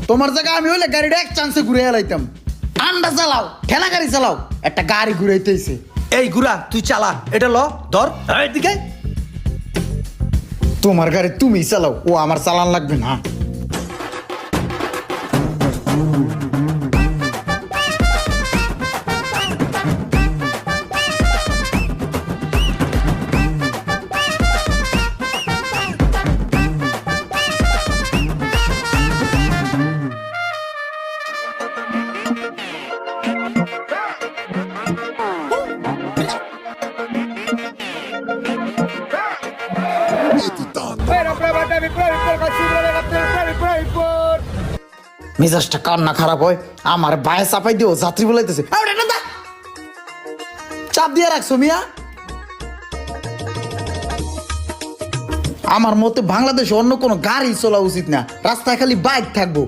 তোমার জায়গায় আমি হইলে গাড়িটা এক চান্সে ঘুরে এলাইতাম। আন্ডা চালাও, ঠেলা গাড়ি চালাও, একটা গাড়ি ঘুরাইতেছে। এই গুড়া তুই চালা, এটা ল ধর এদিকে। তোমার গাড়ি তুমি চালাও, ও আমার চালান লাগবে না। মেজাজটা কান্না খারাপ হয়, আমার বায়ে চাপাই দিও, যাত্রী বলাইতেছে। চাপ দিয়ে রাখছো মিয়া। আমার মতে বাংলাদেশে অন্য কোনো গাড়ি চলা উচিত না, রাস্তায় খালি বাইক থাকবো।